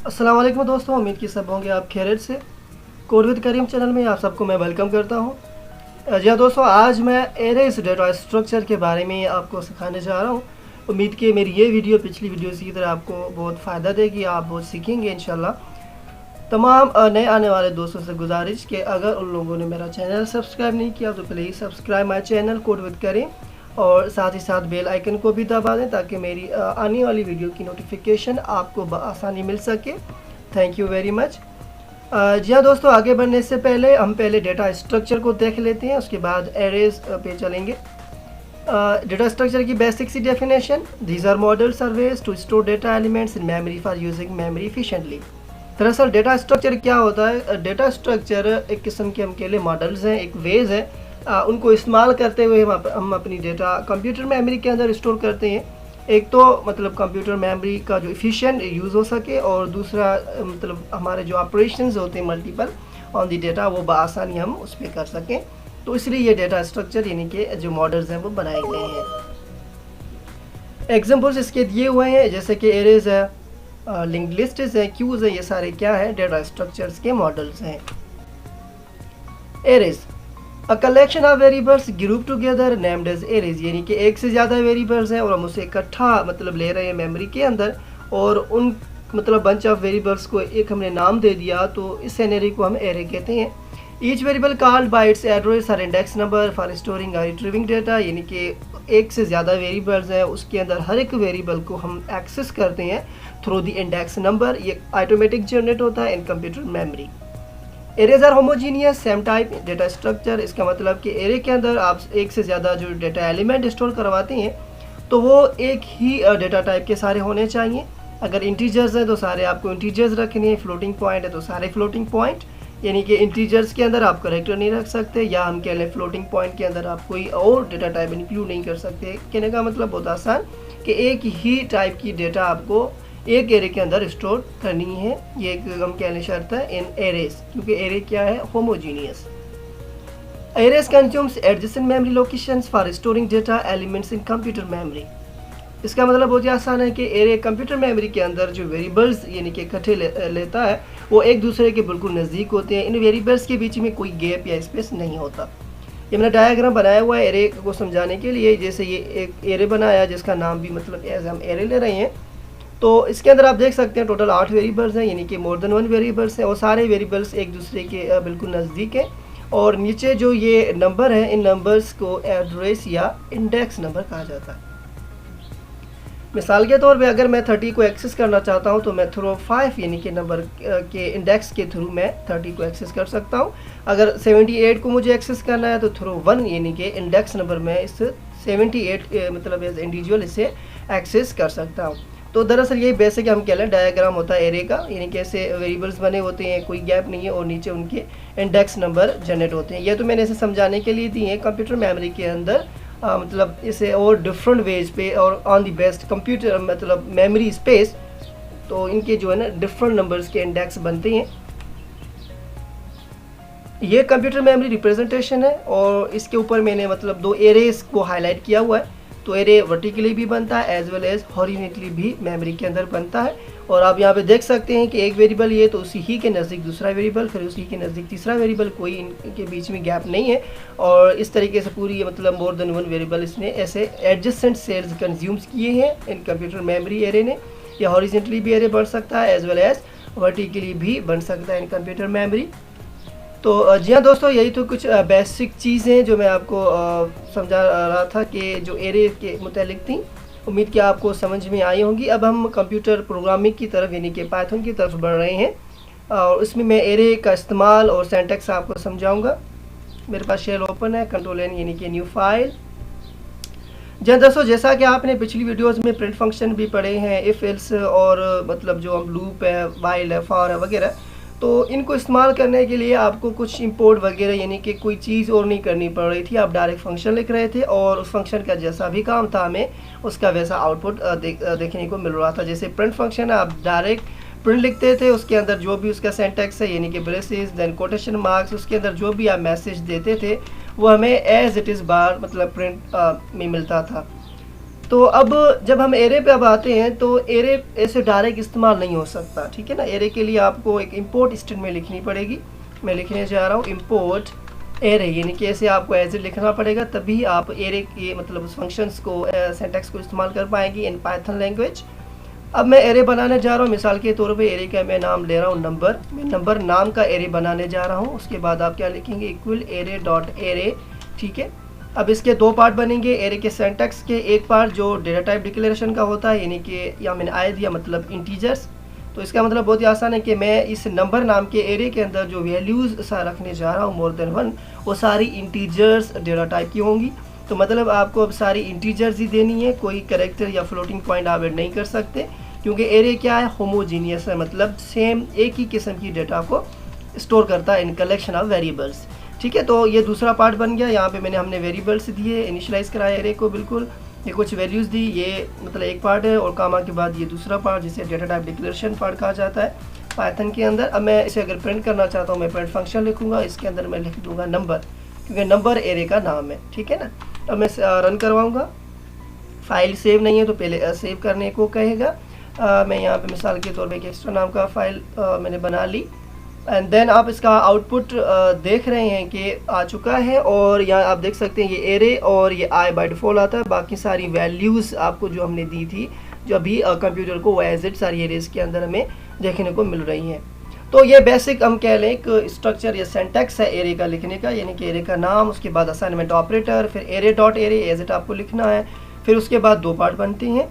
अस्सलाम वालेकुम दोस्तों, उम्मीद की सब होंगे आप खैरियत से। कोड विद करीम चैनल में आप सबको मैं वेलकम करता हूँ। जी हाँ दोस्तों, आज मैं एरेज डेटा स्ट्रक्चर के बारे में आपको सिखाने जा रहा हूँ। उम्मीद की मेरी ये वीडियो पिछली वीडियो की तरह आपको बहुत फ़ायदा देगी, आप बहुत सीखेंगे इंशाल्लाह। तमाम नए आने वाले दोस्तों से गुजारिश कि अगर उन लोगों ने मेरा चैनल सब्सक्राइब नहीं किया तो please subscribe my channel code with Karim, और साथ ही साथ बेल आइकन को भी दबा दें ताकि मेरी आने वाली वीडियो की नोटिफिकेशन आपको बआसानी मिल सके। Thank you very much. जी हाँ दोस्तों, आगे बढ़ने से पहले हम डेटा स्ट्रक्चर को देख लेते हैं, उसके बाद एरेज पे चलेंगे। डेटा स्ट्रक्चर की बेसिक सी definition: these are models are ways to store data elements in memory for using memory efficiently. दरअसल डेटा स्ट्रक्चर क्या होता है? डेटा स्ट्रक्चर एक किस्म के हम के लिए मॉडल्स हैं, एक वेज है, उनको इस्तेमाल करते हुए हम अपनी डेटा कंप्यूटर मेमोरी के अंदर स्टोर करते हैं। एक तो मतलब कंप्यूटर मेमोरी का जो एफिशिएंट यूज़ हो सके, और दूसरा मतलब हमारे जो ऑपरेशंस होते हैं मल्टीपल ऑन दी डेटा, वो बआसानी हम उस पर कर सकें। तो इसलिए ये डेटा स्ट्रक्चर यानी कि जो मॉडल्स हैं वो बनाए गए हैं। एग्जांपल्स इसके दिए हुए हैं, जैसे कि एरेज है, लिंक्ड लिस्ट्स है, क्यूज है, ये सारे क्या है? डेटा स्ट्रक्चर्स के मॉडल्स हैं। Arrays a collection of variables group together named as arrays, यानी कि एक से ज़्यादा वेरिएबल्स हैं और हम उसे इकट्ठा मतलब ले रहे हैं मेमोरी के अंदर, और उन मतलब बंच ऑफ वेरिएबल्स को एक हमने नाम दे दिया, तो इस एरे को हम एरे कहते हैं। Each variable called by it's address और इंडेक्स नंबर फॉर स्टोरिंग और रिट्रीविंग डेटा, यानी कि एक से ज़्यादा वेरिएबल्स हैं, उसके अंदर हर एक वेरिएबल को हम एक्सेस करते हैं थ्रू द इंडेक्स नंबर। ये ऑटोमेटिक जनरेट होता है in computer memory. Arrays are homogeneous same type data structure, इसका मतलब कि एरे के अंदर आप एक से ज़्यादा जो डेटा एलिमेंट स्टोर करवाते हैं तो वो एक ही डेटा टाइप के सारे होने चाहिए। अगर इंटीजर्स हैं तो सारे आपको इंटीजर्स रखने हैं, फ्लोटिंग पॉइंट है तो सारे फ्लोटिंग पॉइंट, यानी कि इंटीजर्स के अंदर आप करेक्टर नहीं रख सकते, या हम कह लें फ्लोटिंग पॉइंट के अंदर आप कोई और डेटा टाइप इंक्लूड नहीं कर सकते। कहने का मतलब बहुत आसान कि एक ही टाइप की डेटा आपको एक एरे के अंदर स्टोर करनी है। ये एक हम कह लें शर्त है इन एरेज, क्योंकि एरे क्या है? Homogeneous. Arrays consumes adjacent memory locations for storing data elements in computer memory. इसका मतलब बहुत ही आसान है कि एरे कंप्यूटर मेमोरी के अंदर जो वेरिएबल्स यानी कि इकट्ठे लेता है वो एक दूसरे के बिल्कुल नज़दीक होते हैं। इन वेरिएबल्स के बीच में कोई गैप या स्पेस नहीं होता। ये मैंने डायग्राम बनाया हुआ है एरे को समझाने के लिए। जैसे ये एक एरे बनाया जिसका नाम भी मतलब एज हम एरे ले रहे हैं, तो इसके अंदर आप देख सकते हैं टोटल 8 वेरिएबल्स हैं, यानी कि मोर देन 1 वेरिएबल्स हैं, और सारे वेरिएबल्स एक दूसरे के बिल्कुल नज़दीक हैं। और नीचे जो ये नंबर है, इन नंबर्स को एड्रेस या इंडेक्स नंबर कहा जाता है। मिसाल के तौर पे अगर मैं 30 को एक्सेस करना चाहता हूं तो मैं थ्रू 5 यानी कि नंबर के इंडेक्स के थ्रू मैं 30 को एक्सेस कर सकता हूं। अगर 78 को मुझे एक्सेस करना है तो थ्रू 1 यानी कि इंडेक्स नंबर में इस 78 मतलब एज इंडिविजुअल इसे एक्सेस कर सकता हूं। तो दरअसल यही बेसिक हम कह लें डायग्राम होता है एरे का, यानी कि ऐसे वेरिएबल्स बने होते हैं, कोई गैप नहीं है, और नीचे उनके इंडेक्स नंबर जनरेट होते हैं। ये तो मैंने इसे समझाने के लिए दी है। कंप्यूटर मेमोरी के अंदर मतलब इसे और डिफरेंट वेज पे और ऑन दी बेस्ट कंप्यूटर मतलब मेमोरी स्पेस, तो इनके जो है ना डिफरेंट नंबर्स के इंडेक्स बनते हैं। ये कंप्यूटर मेमोरी रिप्रेजेंटेशन है, और इसके ऊपर मैंने मतलब 2 एरेज को हाईलाइट किया हुआ है। तो एरे वर्टिकली भी बनता है एज वेल एज हॉरिजॉन्टली भी मेमोरी के अंदर बनता है। और आप यहाँ पे देख सकते हैं कि एक वेरिएबल ये तो उसी ही के नज़दीक दूसरा वेरिएबल, फिर उसी के नज़दीक तीसरा वेरिएबल, कोई इनके बीच में गैप नहीं है। और इस तरीके से पूरी मतलब मोर देन 1 वेरिएबल इसने ऐसे एडजेसेंट सेल्स कंज्यूम्स किए हैं इन कंप्यूटर मेमोरी एरे ने। या हॉरिजॉन्टली भी एरे बन सकता है एज वेल एज वर्टिकली भी बन सकता है इन कंप्यूटर मेमोरी। तो जी हाँ दोस्तों, यही तो कुछ बेसिक चीज़ें जो मैं आपको समझा रहा था कि जो एरे के मुतालिक थी। उम्मीद कि आपको समझ में आई होंगी। अब हम कंप्यूटर प्रोग्रामिंग की तरफ यानी कि पाइथन की तरफ बढ़ रहे हैं, और उसमें मैं एरे का इस्तेमाल और सिंटैक्स आपको समझाऊंगा। मेरे पास शेल ओपन है, कंट्रोल एन यानी कि न्यू फाइल। जी हाँ दोस्तों, जैसा कि आपने पिछली वीडियोज़ में प्रिंट फंक्शन भी पढ़े हैं, इफ एल्स और मतलब जो हम लूप है, वाइल है, फॉर है वगैरह, तो इनको इस्तेमाल करने के लिए आपको कुछ इंपोर्ट वगैरह यानी कि कोई चीज़ और नहीं करनी पड़ रही थी। आप डायरेक्ट फंक्शन लिख रहे थे और उस फंक्शन का जैसा भी काम था हमें उसका वैसा आउटपुट देखने को मिल रहा था। जैसे प्रिंट फंक्शन है, आप डायरेक्ट प्रिंट लिखते थे, उसके अंदर जो भी उसका सिंटैक्स है यानी कि ब्रेसेस देन कोटेशन मार्क्स, उसके अंदर जो भी आप मैसेज देते थे वो हमें एज इट इज़ बार मतलब प्रिंट में मिलता था। तो अब जब हम एरे पे अब आते हैं तो एरे ऐसे डायरेक्ट इस्तेमाल नहीं हो सकता, ठीक है ना। एरे के लिए आपको एक इंपोर्ट स्टेटमेंट लिखनी पड़ेगी। मैं लिखने जा रहा हूँ इंपोर्ट एरे, यानी कि ऐसे आपको एज लिखना पड़ेगा, तभी आप एरे के मतलब उस फंक्शंस को सिंटैक्स को इस्तेमाल कर पाएंगे इन पाइथन लैंग्वेज। अब मैं एरे बनाने जा रहा हूँ, मिसाल के तौर पे एरे का मैं नाम ले रहा हूँ नंबर। मैं नंबर नाम का एरे बनाने जा रहा हूँ। उसके बाद आप क्या लिखेंगे, इक्वल एरे डॉट एरे, ठीक है। अब इसके दो पार्ट बनेंगे एरे के सिंटैक्स के। एक पार्ट जो डेटा टाइप डिक्लेरेशन का होता है, यानी कि या मैंने आया दिया मतलब इंटीजर्स। तो इसका मतलब बहुत ही आसान है कि मैं इस नंबर नाम के एरे के अंदर जो वैल्यूज़ रखने जा रहा हूँ मोर देन 1, वो सारी इंटीजर्स डेटा टाइप की होंगी। तो मतलब आपको अब सारी इंटीजर्स ही देनी है, कोई कैरेक्टर या फ्लोटिंग पॉइंट आप ऐड नहीं कर सकते, क्योंकि एरे क्या है, होमोजीनियस है, मतलब सेम एक ही किस्म की डेटा को स्टोर करता है इन कलेक्शन ऑफ वेरिएबल्स, ठीक है। तो ये दूसरा पार्ट बन गया। यहाँ पे हमने वेरिएबल्स दिए, इनिशियलाइज कराया एरे को, बिल्कुल ये कुछ वैल्यूज़ दी, ये मतलब एक पार्ट है, और कामा के बाद ये दूसरा पार्ट जिसे डेटा टाइप डिक्लेरेशन पार्ट कहा जाता है पाइथन के अंदर। अब मैं इसे अगर प्रिंट करना चाहता हूँ, मैं प्रिंट फंक्शन लिखूँगा, इसके अंदर मैं लिख दूँगा नंबर, क्योंकि नंबर एरे का नाम है, ठीक है ना। अब मैं रन करवाऊँगा। फाइल सेव नहीं है तो पहले सेव करने को कहेगा। मैं यहाँ पे मिसाल के तौर पे एक एक्स्ट्रा नाम का फाइल मैंने बना ली, एंड देन आप इसका आउटपुट देख रहे हैं कि आ चुका है। और यहाँ आप देख सकते हैं ये एरे और ये आई बाय डिफ़ॉल्ट आता है, बाकी सारी वैल्यूज़ आपको जो हमने दी थी, जो अभी कंप्यूटर को एज इट सारी एरेज के अंदर हमें देखने को मिल रही हैं। तो ये बेसिक हम कह लें एक स्ट्रक्चर या सिंटैक्स है एरे का लिखने का, यानी कि एरे का नाम, उसके बाद असाइनमेंट ऑपरेटर, फिर array dot array as it आपको लिखना है। फिर उसके बाद दो पार्ट बनते हैं,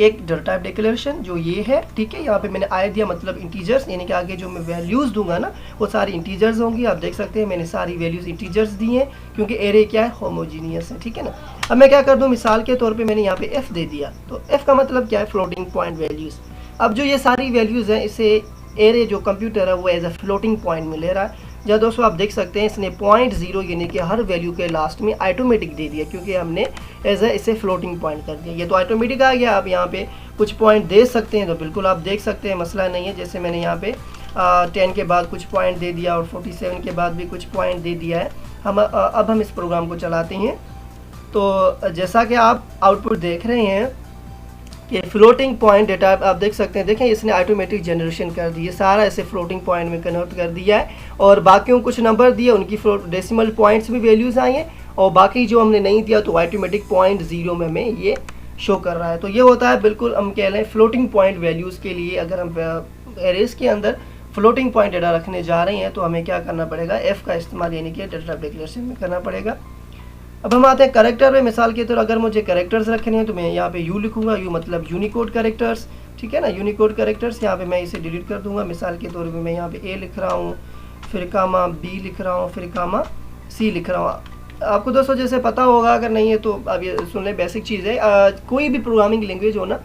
एक डेटा टाइप डिक्लेरेशन जो ये है, ठीक है। यहाँ पे मैंने आया दिया मतलब इंटीजर्स, यानी कि आगे जो मैं वैल्यूज़ दूंगा ना वो सारी इंटीजर्स होंगी। आप देख सकते हैं मैंने सारी वैल्यूज़ इंटीजर्स दी हैं, क्योंकि एरे क्या है, होमोजीनियस है, ठीक है ना। अब मैं क्या कर दूँ, मिसाल के तौर पे मैंने यहाँ पे एफ दे दिया। तो एफ का मतलब क्या है, फ्लोटिंग पॉइंट वैल्यूज़। अब जो ये सारी वैल्यूज़ हैं, इसे एरे जो कंप्यूटर है वो एज अ फ्लोटिंग पॉइंट में ले रहा है। जब दोस्तों आप देख सकते हैं इसने 0.0 यानी कि हर वैल्यू के लास्ट में ऑटोमेटिक दे दिया, क्योंकि हमने एज ए इसे फ्लोटिंग पॉइंट कर दिया। ये तो ऑटोमेटिक आ गया। आप यहाँ पे कुछ पॉइंट दे सकते हैं तो बिल्कुल आप देख सकते हैं, मसला नहीं है। जैसे मैंने यहाँ पे 10 के बाद कुछ पॉइंट दे दिया और 47 के बाद भी कुछ पॉइंट दे दिया है। अब हम इस प्रोग्राम को चलाते हैं। तो जैसा कि आप आउटपुट देख रहे हैं कि फ्लोटिंग पॉइंट डेटा आप देख सकते हैं, देखें इसने ऑटोमेटिक जनरेशन कर दी है, सारा ऐसे फ्लोटिंग पॉइंट में कन्वर्ट कर दिया है। और बाकियों कुछ नंबर दिए, उनकी डेसिमल पॉइंट्स भी वैल्यूज़ आई हैं, और बाकी जो हमने नहीं दिया तो ऑटोमेटिक 0.0 में हमें ये शो कर रहा है। तो ये होता है बिल्कुल हम कह लें फ्लोटिंग पॉइंट वैल्यूज़ के लिए। अगर हम एरेज के अंदर फ्लोटिंग पॉइंट डेटा रखने जा रहे हैं तो हमें क्या करना पड़ेगा, एफ़ का इस्तेमाल यानी कि डेटा टाइप डिक्लेरेशन में करना पड़ेगा। अब हम आते हैं करेक्टर में। मिसाल के तौर अगर मुझे करेक्टर्स रखने हैं तो मैं यहाँ पे यू लिखूंगा, यू मतलब यूनिकोड करेक्टर्स, ठीक है ना, यूनिकोड करेक्टर्स। यहाँ पे मैं इसे डिलीट कर दूंगा। मिसाल के तौर पे मैं यहाँ पे ए लिख रहा हूँ, फिर कामा बी लिख रहा हूँ, फिर कामा सी लिख रहा हूँ। आपको दोस्तों जैसे पता होगा, अगर नहीं है तो अब ये सुन लें, बेसिक चीज़ है। कोई भी प्रोग्रामिंग लैंग्वेज हो ना,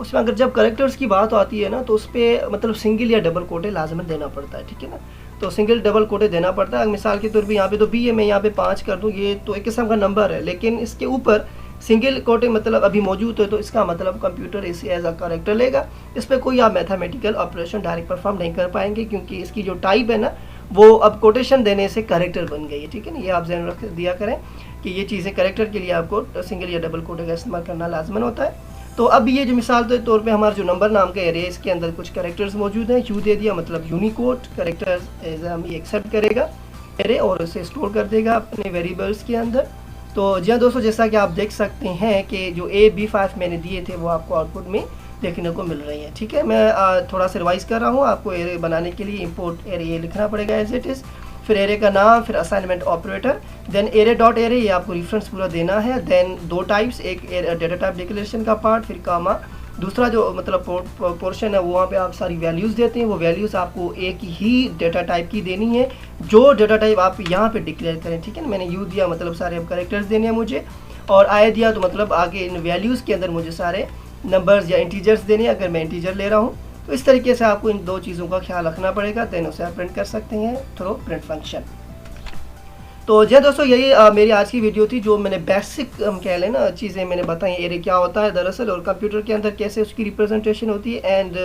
उसमें अगर जब करेक्टर्स की बात आती है ना तो उस पर मतलब सिंगल या डबल कोटे लाजमन देना पड़ता है, ठीक है ना। तो सिंगल डबल कोटे देना पड़ता है। मिसाल के तौर पे यहाँ पे तो बी है, मैं यहाँ पे 5 कर दूँ, ये तो एक किस्म का नंबर है, लेकिन इसके ऊपर सिंगल कोटे मतलब अभी मौजूद है, तो इसका मतलब कंप्यूटर इसे एज अ करेक्टर लेगा। इस पर कोई आप मैथमेटिकल ऑपरेशन डायरेक्ट परफॉर्म नहीं कर पाएंगे, क्योंकि इसकी जो टाइप है ना वो अब कोटेशन देने से करेक्टर बन गई है, ठीक है ना। ये आप ध्यान रख दिया करें कि ये चीज़ें करेक्टर के लिए आपको सिंगल या डबल कोटे का इस्तेमाल करना लाजमन होता है। तो अब ये जो मिसाल के तौर पे हमारा जो नंबर नाम का एरे है, इसके अंदर कुछ कैरेक्टर्स मौजूद हैं। यू दे दिया मतलब यूनिकोड कैरेक्टर्स एज हम ये एक्सेप्ट करेगा एरे और उसे स्टोर कर देगा अपने वेरिएबल्स के अंदर। तो जी हाँ दोस्तों, जैसा कि आप देख सकते हैं कि जो AB5 मैंने दिए थे वो आपको आउटपुट में देखने को मिल रही है, ठीक है। मैं थोड़ा सा रिवाइज कर रहा हूँ। आपको एरे बनाने के लिए इंपोर्ट एरे लिखना पड़ेगा एज इट इज़, फिर एरे का नाम, फिर assignment operator, then array dot array, ये आपको रेफरेंस पूरा देना है। देन दो टाइप्स, एक डेटा टाइप डिक्लेरेशन का पार्ट, फिर कामा दूसरा जो मतलब पोर्शन है वो वहाँ पे आप सारी वैल्यूज़ देते हैं। वो वैल्यूज़ आपको एक ही डेटा टाइप की देनी है, जो डेटा टाइप आप यहाँ पे डिक्लेयर करें, ठीक है ना। मैंने यू दिया मतलब सारे अब करेक्टर्स देने हैं मुझे, और आई दिया तो मतलब आगे इन वैल्यूज़ के अंदर मुझे सारे नंबर्स या इंटीजर्स देने हैं, अगर मैं इंटीजर ले रहा हूँ। तो इस तरीके से आपको इन दो चीज़ों का ख्याल रखना पड़ेगा, देन उसे आप प्रिंट कर सकते हैं थ्रू प्रिंट फंक्शन। तो जी दोस्तों, यही मेरी आज की वीडियो थी, जो मैंने बेसिक हम कह लें ना चीज़ें मैंने बताई, एरे क्या होता है दरअसल और कंप्यूटर के अंदर कैसे उसकी रिप्रेजेंटेशन होती है, एंड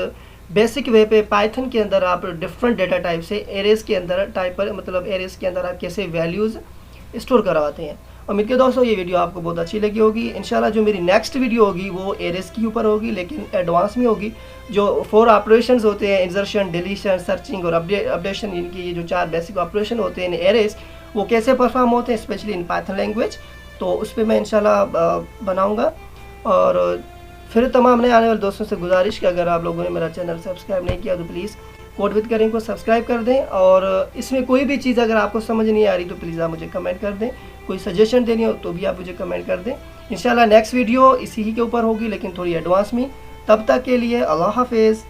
बेसिक वे पे पाइथन के अंदर आप डिफरेंट डेटा टाइप से एरेज के अंदर टाइप पर मतलब एरेज के अंदर आप कैसे वैल्यूज़ स्टोर करवाते हैं। उम्मीद के दोस्तों ये वीडियो आपको बहुत अच्छी लगी होगी। इंशाल्लाह जो मेरी नेक्स्ट वीडियो होगी वो एरेस के ऊपर होगी, लेकिन एडवांस में होगी। जो 4 ऑपरेशंस होते हैं, इंसर्शन, डिलीशन, सर्चिंग और अपडेशन, इनकी ये जो 4 बेसिक ऑपरेशन होते हैं इन एरेस, वो कैसे परफॉर्म होते हैं स्पेशली इन पाइथन लैंग्वेज, तो उस पर मैं इंशाल्लाह बनाऊँगा। और फिर तमाम नए आने वाले दोस्तों से गुजारिश कि अगर आप लोगों ने मेरा चैनल सब्सक्राइब नहीं किया तो प्लीज़ कोड विद करिंग को सब्सक्राइब कर दें। और इसमें कोई भी चीज़ अगर आपको समझ नहीं आ रही तो प्लीज़ आप मुझे कमेंट कर दें। कोई सजेशन देनी हो तो भी आप मुझे कमेंट कर दें। इंशाल्लाह नेक्स्ट वीडियो इसी ही के ऊपर होगी, लेकिन थोड़ी एडवांस में। तब तक के लिए अल्लाह हाफिज़।